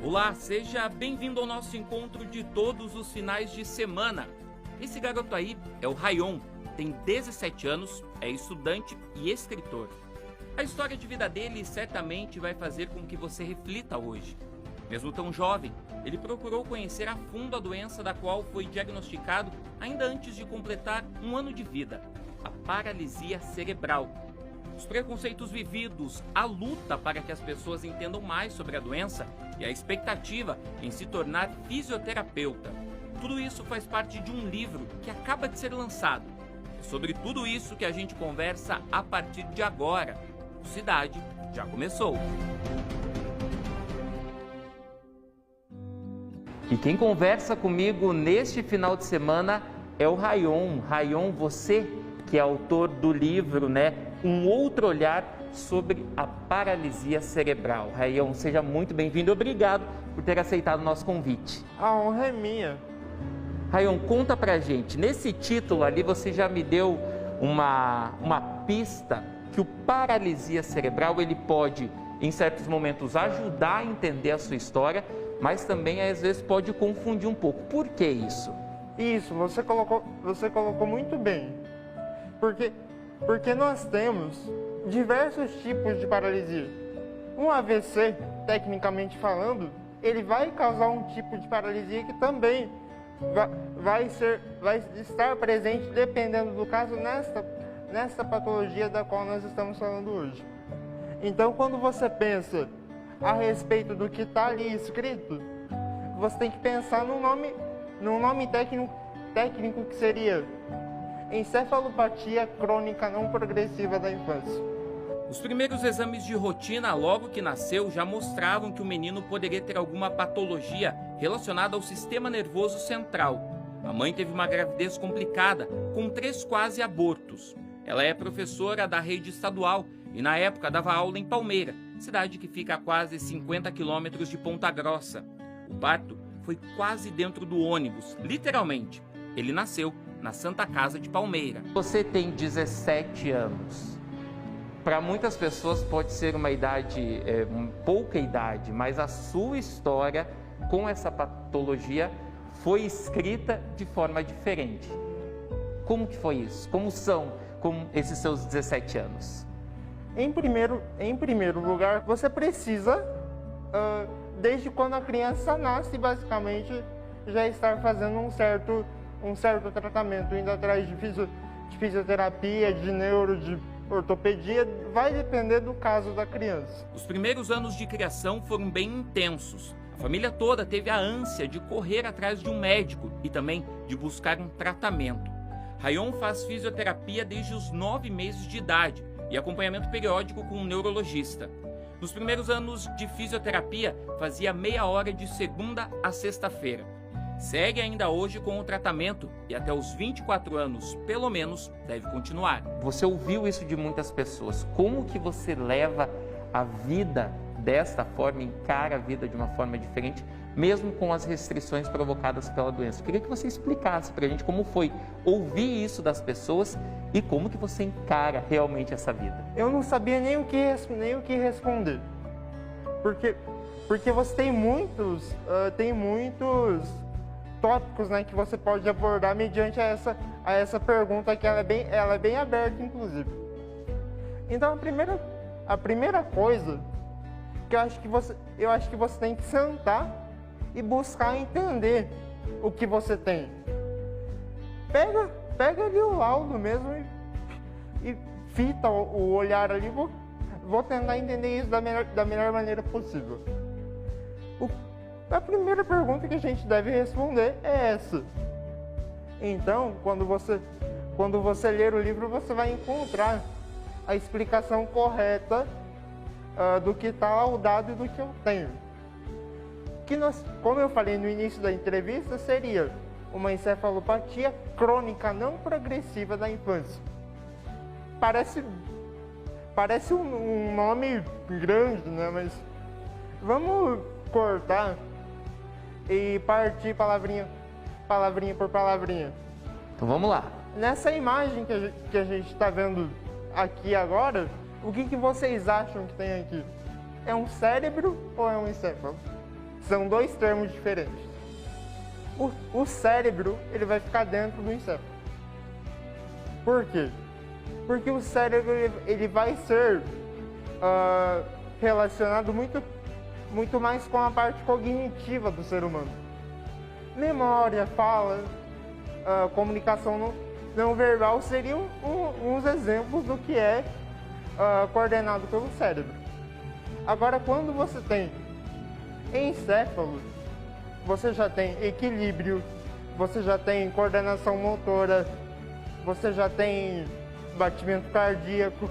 Olá, seja bem-vindo ao nosso encontro de todos os finais de semana. Esse garoto aí é o Rayon, tem 17 anos, é estudante e escritor. A história de vida dele certamente vai fazer com que você reflita hoje. Mesmo tão jovem, ele procurou conhecer a fundo a doença da qual foi diagnosticado ainda antes de completar um ano de vida, a paralisia cerebral. Os preconceitos vividos, a luta para que as pessoas entendam mais sobre a doença e a expectativa em se tornar fisioterapeuta. Tudo isso faz parte de um livro que acaba de ser lançado. É sobre tudo isso que a gente conversa a partir de agora. O Cidade já começou. E quem conversa comigo neste final de semana é o Rayon. Rayon, você que é autor do livro, Um Outro Olhar sobre a Paralisia Cerebral. Rayon, seja muito bem-vindo. Obrigado por ter aceitado o nosso convite. A honra é minha. Rayon, conta pra gente. Nesse título ali você já me deu uma pista que o paralisia cerebral ele pode, em certos momentos, ajudar a entender a sua história, mas também às vezes pode confundir um pouco. Por que isso? Isso, você colocou muito bem. Porque nós temos diversos tipos de paralisia. Um AVC, tecnicamente falando, ele vai causar um tipo de paralisia que também vai estar presente, dependendo do caso, nessa patologia da qual nós estamos falando hoje. Então, quando você pensa a respeito do que está ali escrito, você tem que pensar num nome técnico que seria encefalopatia crônica não progressiva da infância. Os primeiros exames de rotina logo que nasceu já mostravam que o menino poderia ter alguma patologia relacionada ao sistema nervoso central. A mãe teve uma gravidez complicada, com 3 quase abortos. Ela é professora da rede estadual e na época dava aula em Palmeira, cidade que fica a quase 50 quilômetros de Ponta Grossa. O parto foi quase dentro do ônibus, literalmente. Ele nasceu na Santa Casa de Palmeira. Você tem 17 anos. Para muitas pessoas pode ser uma idade, pouca idade, mas a sua história com essa patologia foi escrita de forma diferente. Como que foi isso? Como são esses seus 17 anos? Em primeiro lugar, você precisa, desde quando a criança nasce, basicamente, já estar fazendo um certo tratamento, indo atrás de fisioterapia, de neuro, de ortopedia, vai depender do caso da criança. Os primeiros anos de criação foram bem intensos. A família toda teve a ânsia de correr atrás de um médico e também de buscar um tratamento. Rayon faz fisioterapia desde os 9 meses de idade e acompanhamento periódico com um neurologista. Nos primeiros anos de fisioterapia, fazia meia hora de segunda a sexta-feira. Segue ainda hoje com o tratamento e até os 24 anos, pelo menos, deve continuar. Você ouviu isso de muitas pessoas. Como que você leva a vida desta forma, encara a vida de uma forma diferente, mesmo com as restrições provocadas pela doença? Eu queria que você explicasse pra gente como foi ouvir isso das pessoas e como que você encara realmente essa vida. Eu não sabia nem o que responder. Porque você tem muitos tópicos, que você pode abordar mediante a essa pergunta, que ela é bem aberta, inclusive. Então, a primeira coisa que eu acho que você tem que sentar e buscar entender o que você tem. Pega ali o laudo mesmo e fita o olhar ali. Vou tentar entender isso da melhor maneira possível. A primeira pergunta que a gente deve responder é essa. Então, quando você ler o livro, você vai encontrar a explicação correta do que está laudado e do que eu tenho. Como eu falei no início da entrevista, seria uma encefalopatia crônica não progressiva da infância. Parece um nome grande, mas vamos cortar e partir palavrinha por palavrinha. Então vamos lá. Nessa imagem que a gente está vendo aqui agora, o que vocês acham que tem aqui? É um cérebro ou é um encéfalo? São dois termos diferentes. O cérebro, ele vai ficar dentro do encéfalo. Por quê? Porque o cérebro, ele vai ser relacionado muito mais com a parte cognitiva do ser humano. Memória, fala, comunicação não verbal seriam uns exemplos do que é coordenado pelo cérebro. Agora, quando você tem encéfalo, você já tem equilíbrio, você já tem coordenação motora, você já tem batimento cardíaco,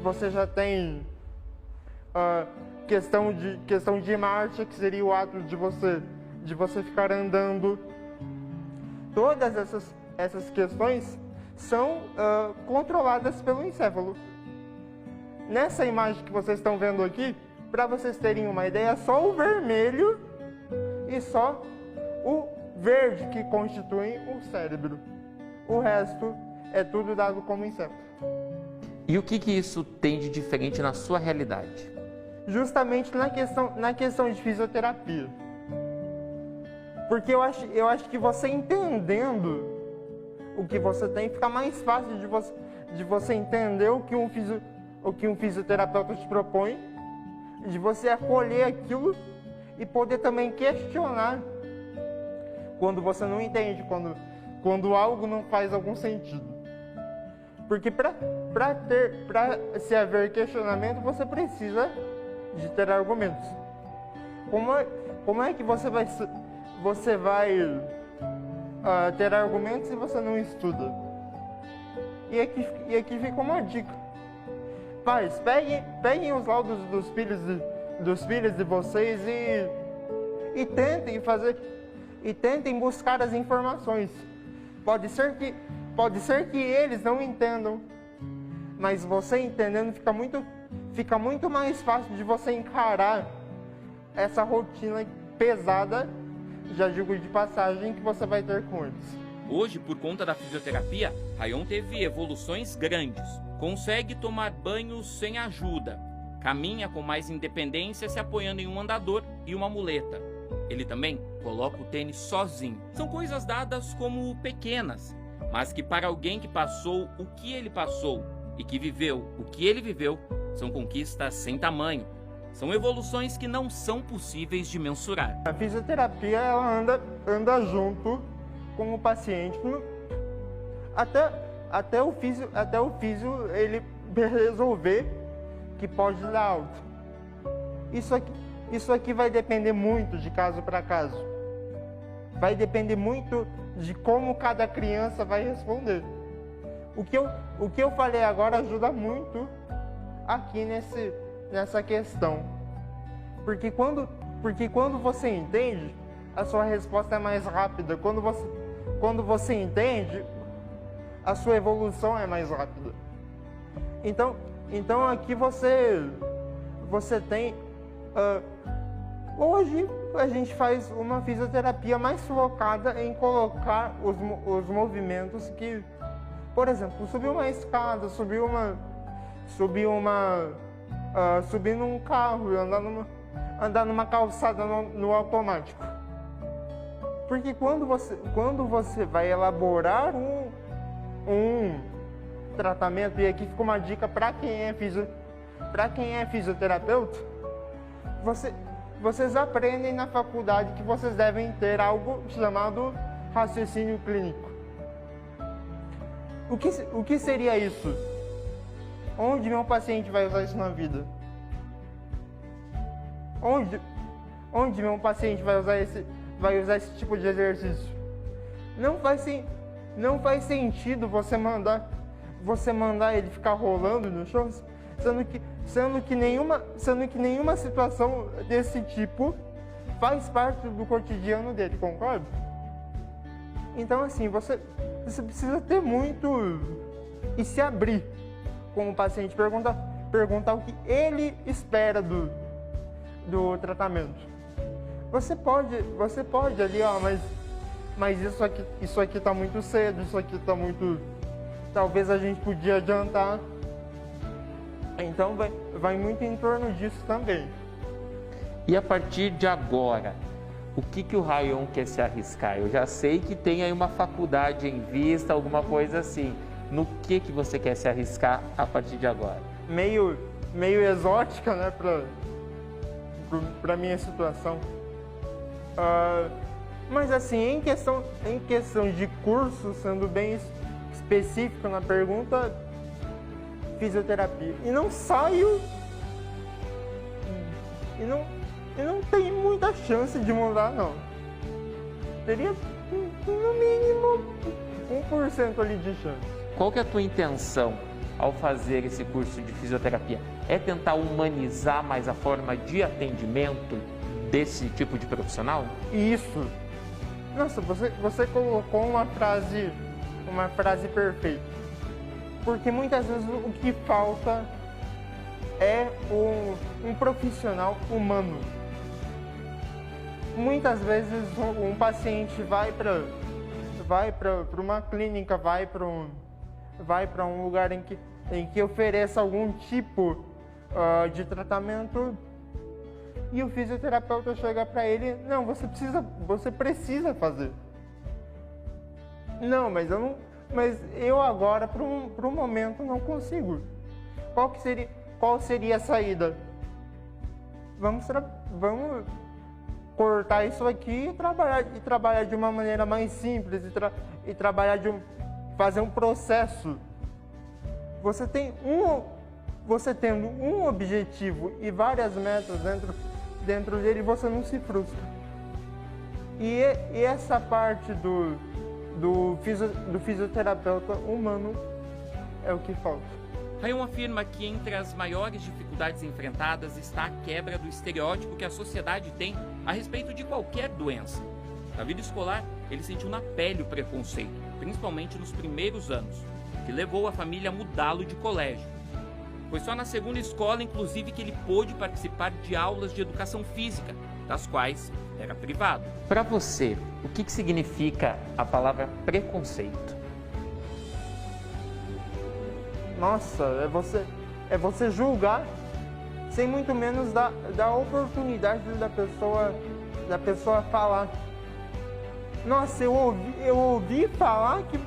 você já tem questão de marcha, que seria o ato de você ficar andando. Todas essas questões são controladas pelo encéfalo. Nessa imagem que vocês estão vendo aqui, para vocês terem uma ideia, só o vermelho e só o verde que constituem o cérebro. O resto é tudo dado como encéfalo. E o que isso tem de diferente na sua realidade? Justamente na questão de fisioterapia. Porque eu acho que você entendendo o que você tem, fica mais fácil de você entender o que um fisioterapeuta te propõe, de você acolher aquilo e poder também questionar quando você não entende, quando algo não faz algum sentido. Porque para se haver questionamento, você precisa de ter argumentos. Como é que você vai ter argumentos se você não estuda? E aqui fica uma dica. Pais, peguem os laudos dos filhos de vocês e tentem buscar as informações. Pode ser que eles não entendam, mas você entendendo fica muito mais fácil de você encarar essa rotina pesada, já digo de passagem, que você vai ter com eles. Hoje, por conta da fisioterapia, Rayon teve evoluções grandes. Consegue tomar banho sem ajuda. Caminha com mais independência, se apoiando em um andador e uma muleta. Ele também coloca o tênis sozinho. São coisas dadas como pequenas, mas que para alguém que passou o que ele passou e que viveu o que ele viveu, são conquistas sem tamanho. São evoluções que não são possíveis de mensurar. A fisioterapia, ela anda junto com o paciente até o físio ele resolver que pode dar alta. Isso aqui vai depender muito de caso para caso. Vai depender muito de como cada criança vai responder. O que eu falei agora ajuda muito aqui nessa questão. Porque quando você entende, a sua resposta é mais rápida. Quando você entende, a sua evolução é mais rápida. Então aqui você tem... hoje a gente faz uma fisioterapia mais focada em colocar os movimentos que... Por exemplo, subir uma escada, subir num carro e andar numa calçada no automático. Porque quando você vai elaborar um tratamento, e aqui fica uma dica para quem é fisioterapeuta, vocês aprendem na faculdade que vocês devem ter algo chamado raciocínio clínico. O que seria isso? Onde meu paciente vai usar isso na vida? Onde meu paciente vai usar esse tipo de exercício? Não faz sentido você mandar ele ficar rolando no chão, sendo que nenhuma situação desse tipo faz parte do cotidiano dele, concorda? Então assim, você precisa ter muito e se abrir com o paciente, perguntar o que ele espera do tratamento. Você pode ali, mas isso aqui está muito cedo, isso aqui está muito... Talvez a gente podia adiantar. Então vai muito em torno disso também. E a partir de agora, o que o Rayon quer se arriscar? Eu já sei que tem aí uma faculdade em vista, alguma coisa assim. No que você quer se arriscar a partir de agora? Meio exótica, né, para minha situação. Mas assim, em questão de curso, sendo bem específico na pergunta, fisioterapia. E não saio e não tem muita chance de mudar, não. Teria no mínimo 1% ali de chance. Qual que é a tua intenção ao fazer esse curso de fisioterapia? É tentar humanizar mais a forma de atendimento desse tipo de profissional? Isso. Nossa, você colocou uma frase perfeita. Porque muitas vezes o que falta é um profissional humano. Muitas vezes um paciente vai para uma clínica, vai para um lugar em que ofereça algum tipo de tratamento, e o fisioterapeuta chega para ele: não, você precisa fazer. Não, mas eu agora, para um momento, não consigo. Qual seria a saída? Vamos cortar isso aqui e trabalhar de uma maneira mais simples e fazer um processo. Você tendo um objetivo e várias metas dentro dele, você não se frustra. E essa parte do fisioterapeuta humano é o que falta. Rayon afirma que entre as maiores dificuldades enfrentadas está a quebra do estereótipo que a sociedade tem a respeito de qualquer doença. Na vida escolar, ele sentiu na pele o preconceito, principalmente nos primeiros anos, que levou a família a mudá-lo de colégio. Foi só na segunda escola, inclusive, que ele pôde participar de aulas de educação física, das quais era privado. Para você, o que significa a palavra preconceito? Nossa, é você julgar sem muito menos dar oportunidade da pessoa falar. Nossa, eu ouvi falar que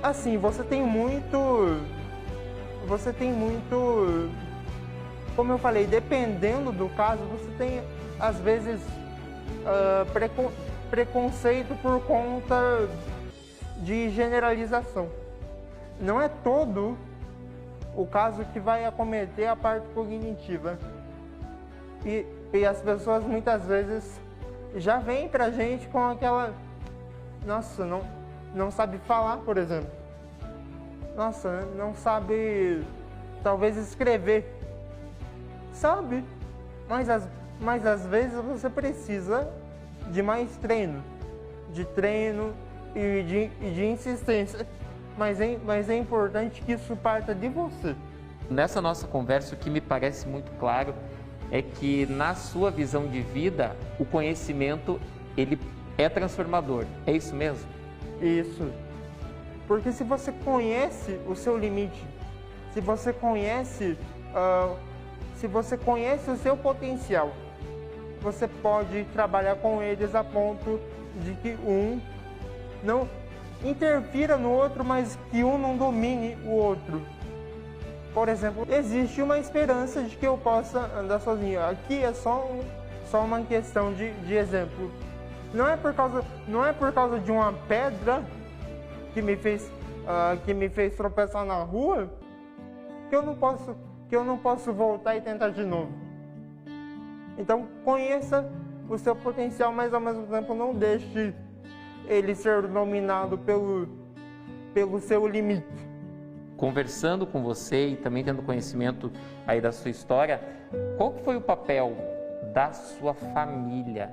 assim, você tem muito, como eu falei, dependendo do caso, você tem às vezes preconceito por conta de generalização. Não é todo o caso que vai acometer a parte cognitiva. E as pessoas muitas vezes já vêm pra gente com aquela: nossa, não sabe falar, por exemplo. Nossa, não sabe talvez escrever. Sabe, mas às vezes você precisa de mais treino. E de insistência, mas é importante que isso parta de você. Nessa nossa conversa, o que me parece muito claro é que, na sua visão de vida, o conhecimento ele é transformador. É isso mesmo? Isso. Porque se você conhece o seu limite, se você conhece o seu potencial, você pode trabalhar com eles a ponto de que não interfira no outro, mas que um não domine o outro. Por exemplo, existe uma esperança de que eu possa andar sozinho. Aqui é só uma questão de exemplo. Não é por causa de uma pedra que me fez tropeçar na rua que eu não posso voltar e tentar de novo. Então conheça o seu potencial, mas ao mesmo tempo não deixe ele ser dominado pelo seu limite. Conversando com você e também tendo conhecimento aí da sua história, qual que foi o papel da sua família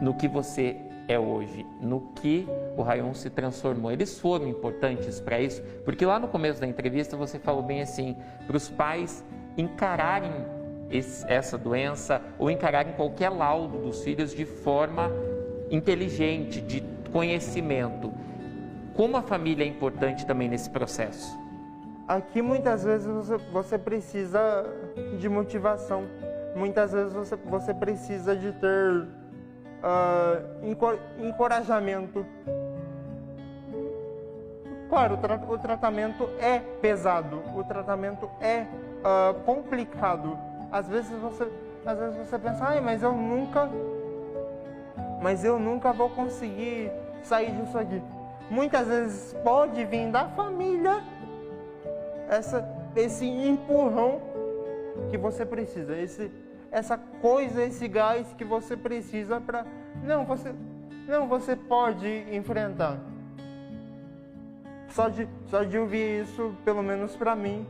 no que você é hoje, no que o Rayon se transformou? Eles foram importantes para isso? Porque lá no começo da entrevista você falou bem assim, para os pais encararem essa doença ou encararem qualquer laudo dos filhos de forma inteligente, de conhecimento. Como a família é importante também nesse processo? Aqui muitas vezes você precisa de motivação, muitas vezes você precisa de ter encorajamento. Claro, o tratamento é pesado, o tratamento é complicado. Às vezes você pensa, mas eu nunca vou conseguir sair disso aqui. Muitas vezes pode vir da família esse empurrão que você precisa, essa coisa, esse gás que você precisa para... Você pode enfrentar. Só de ouvir isso, pelo menos para mim,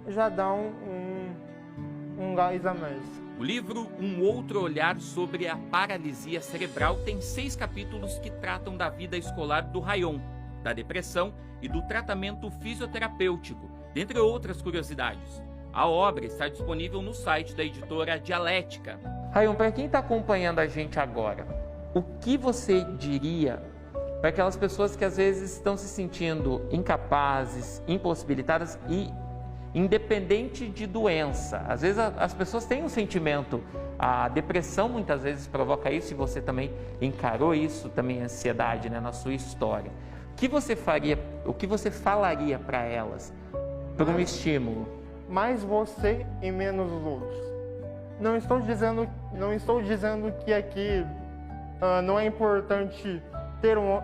já dá um gás a mais. O livro Um Outro Olhar sobre a Paralisia Cerebral tem 6 capítulos que tratam da vida escolar do Rayon, da depressão e do tratamento fisioterapêutico, dentre outras curiosidades. A obra está disponível no site da editora Dialética. Rayon, para quem está acompanhando a gente agora, o que você diria para aquelas pessoas que às vezes estão se sentindo incapazes, impossibilitadas e independente de doença? Às vezes as pessoas têm um sentimento, a depressão muitas vezes provoca isso, e você também encarou isso, também a ansiedade, né, na sua história. O que você falaria para elas, por um estímulo? Mais você e menos os outros. Não estou dizendo que aqui não é importante ter uma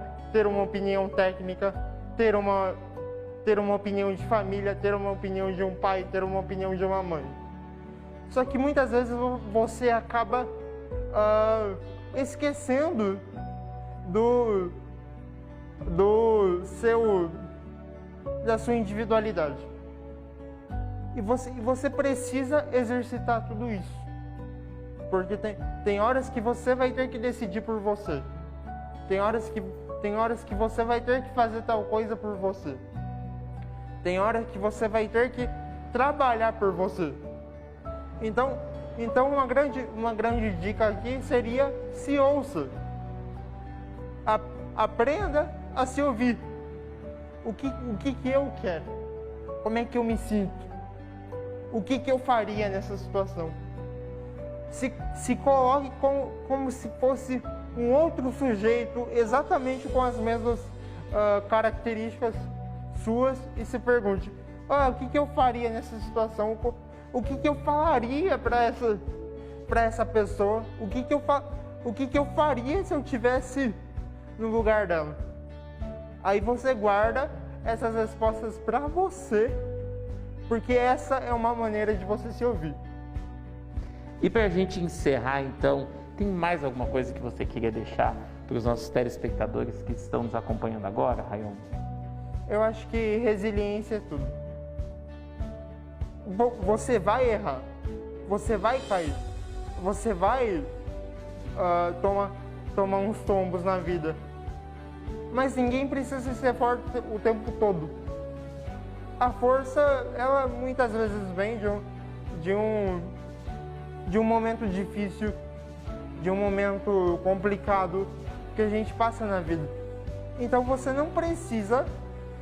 opinião técnica, ter uma opinião de família, ter uma opinião de um pai, ter uma opinião de uma mãe. Só que muitas vezes você acaba esquecendo da sua individualidade. E você precisa exercitar tudo isso. Porque tem horas que você vai ter que decidir por você. Tem horas que você vai ter que fazer tal coisa por você. Tem horas que você vai ter que trabalhar por você. Então uma grande dica aqui seria: se ouça. Aprenda a se ouvir. O que eu quero? Como é que eu me sinto? O que eu faria nessa situação? Se coloque como se fosse um outro sujeito, exatamente com as mesmas características suas, e se pergunte: o que eu faria nessa situação? O que eu falaria para essa pessoa? O que eu faria se eu estivesse no lugar dela? Aí você guarda essas respostas para você, porque essa é uma maneira de você se ouvir. E para a gente encerrar, então, tem mais alguma coisa que você queria deixar para os nossos telespectadores que estão nos acompanhando agora, Rayon? Eu acho que resiliência é tudo. Você vai errar, você vai cair, você vai tomar uns tombos na vida. Mas ninguém precisa ser forte o tempo todo. A força, ela muitas vezes vem de um momento difícil, de um momento complicado que a gente passa na vida. Então você não precisa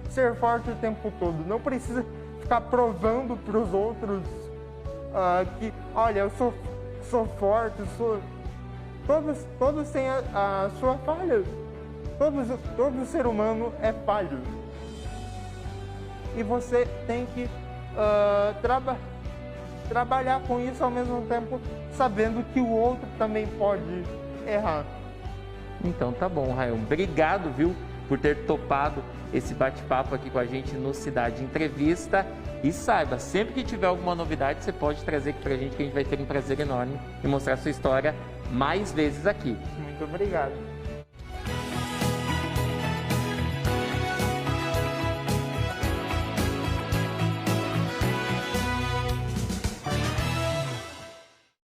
ser forte o tempo todo, não precisa ficar provando para os outros que, olha, eu sou forte, todos têm a sua falha, todo ser humano é falho. E você tem que trabalhar com isso ao mesmo tempo, sabendo que o outro também pode errar. Então tá bom, Rayon. Obrigado, viu, por ter topado esse bate-papo aqui com a gente no Cidade Entrevista. E saiba, sempre que tiver alguma novidade, você pode trazer aqui pra gente, que a gente vai ter um prazer enorme em mostrar a sua história mais vezes aqui. Muito obrigado.